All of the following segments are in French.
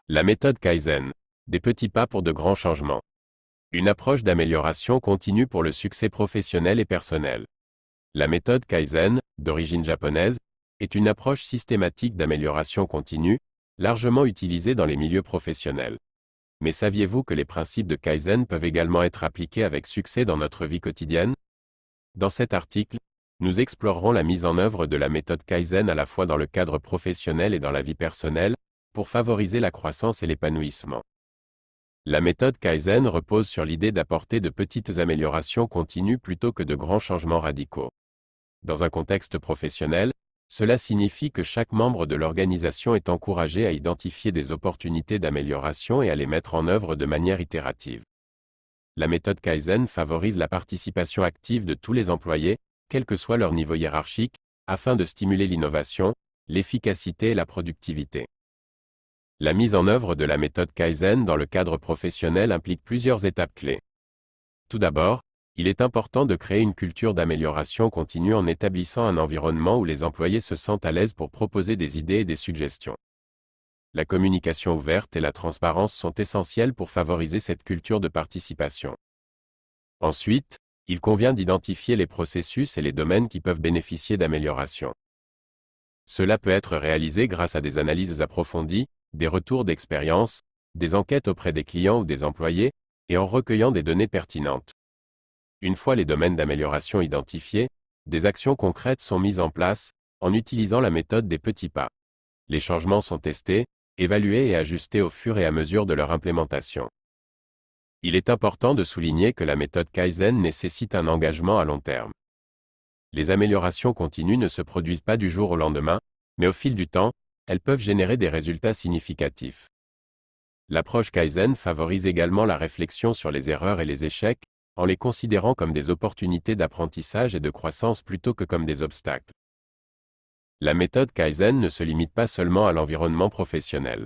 La méthode Kaizen. Des petits pas pour de grands changements. Une approche d'amélioration continue pour le succès professionnel et personnel. La méthode Kaizen, d'origine japonaise, est une approche systématique d'amélioration continue, largement utilisée dans les milieux professionnels. Mais saviez-vous que les principes de Kaizen peuvent également être appliqués avec succès dans notre vie quotidienne? Dans cet article, nous explorerons la mise en œuvre de la méthode Kaizen à la fois dans le cadre professionnel et dans la vie personnelle, pour favoriser la croissance et l'épanouissement. La méthode Kaizen repose sur l'idée d'apporter de petites améliorations continues plutôt que de grands changements radicaux. Dans un contexte professionnel, cela signifie que chaque membre de l'organisation est encouragé à identifier des opportunités d'amélioration et à les mettre en œuvre de manière itérative. La méthode Kaizen favorise la participation active de tous les employés, quel que soit leur niveau hiérarchique, afin de stimuler l'innovation, l'efficacité et la productivité. La mise en œuvre de la méthode Kaizen dans le cadre professionnel implique plusieurs étapes clés. Tout d'abord, il est important de créer une culture d'amélioration continue en établissant un environnement où les employés se sentent à l'aise pour proposer des idées et des suggestions. La communication ouverte et la transparence sont essentielles pour favoriser cette culture de participation. Ensuite, il convient d'identifier les processus et les domaines qui peuvent bénéficier d'amélioration. Cela peut être réalisé grâce à des analyses approfondies, des retours d'expérience, des enquêtes auprès des clients ou des employés, et en recueillant des données pertinentes. Une fois les domaines d'amélioration identifiés, des actions concrètes sont mises en place, en utilisant la méthode des petits pas. Les changements sont testés, évalués et ajustés au fur et à mesure de leur implémentation. Il est important de souligner que la méthode Kaizen nécessite un engagement à long terme. Les améliorations continues ne se produisent pas du jour au lendemain, mais au fil du temps, elles peuvent générer des résultats significatifs. L'approche Kaizen favorise également la réflexion sur les erreurs et les échecs, en les considérant comme des opportunités d'apprentissage et de croissance plutôt que comme des obstacles. La méthode Kaizen ne se limite pas seulement à l'environnement professionnel.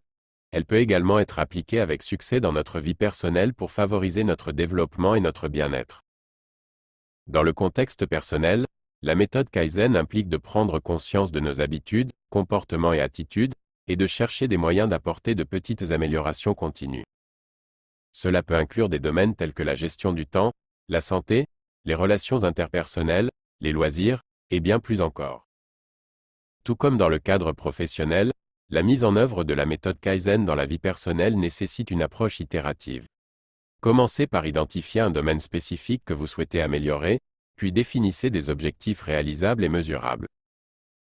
Elle peut également être appliquée avec succès dans notre vie personnelle pour favoriser notre développement et notre bien-être. Dans le contexte personnel, la méthode Kaizen implique de prendre conscience de nos habitudes, comportements et attitudes, et de chercher des moyens d'apporter de petites améliorations continues. Cela peut inclure des domaines tels que la gestion du temps, la santé, les relations interpersonnelles, les loisirs, et bien plus encore. Tout comme dans le cadre professionnel, la mise en œuvre de la méthode Kaizen dans la vie personnelle nécessite une approche itérative. Commencez par identifier un domaine spécifique que vous souhaitez améliorer, puis définissez des objectifs réalisables et mesurables.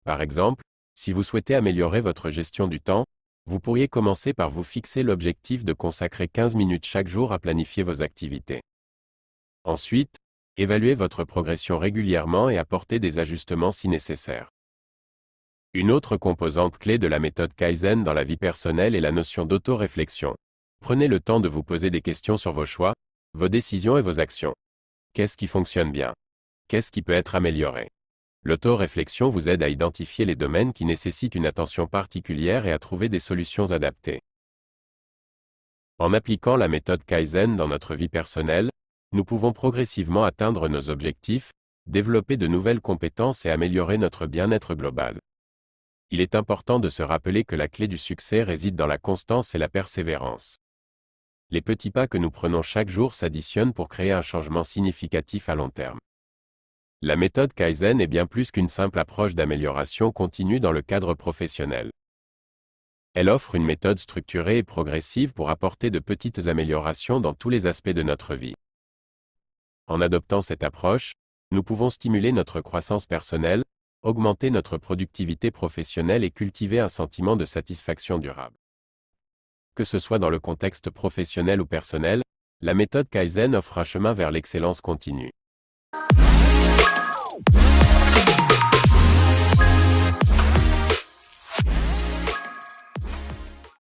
Par exemple, si vous souhaitez améliorer votre gestion du temps, vous pourriez commencer par vous fixer l'objectif de consacrer 15 minutes chaque jour à planifier vos activités. Ensuite, évaluez votre progression régulièrement et apportez des ajustements si nécessaire. Une autre composante clé de la méthode Kaizen dans la vie personnelle est la notion d'auto-réflexion. Prenez le temps de vous poser des questions sur vos choix, vos décisions et vos actions. Qu'est-ce qui fonctionne bien? Qu'est-ce qui peut être amélioré? L'auto-réflexion vous aide à identifier les domaines qui nécessitent une attention particulière et à trouver des solutions adaptées. En appliquant la méthode Kaizen dans notre vie personnelle, nous pouvons progressivement atteindre nos objectifs, développer de nouvelles compétences et améliorer notre bien-être global. Il est important de se rappeler que la clé du succès réside dans la constance et la persévérance. Les petits pas que nous prenons chaque jour s'additionnent pour créer un changement significatif à long terme. La méthode Kaizen est bien plus qu'une simple approche d'amélioration continue dans le cadre professionnel. Elle offre une méthode structurée et progressive pour apporter de petites améliorations dans tous les aspects de notre vie. En adoptant cette approche, nous pouvons stimuler notre croissance personnelle, augmenter notre productivité professionnelle et cultiver un sentiment de satisfaction durable. Que ce soit dans le contexte professionnel ou personnel, la méthode Kaizen offre un chemin vers l'excellence continue.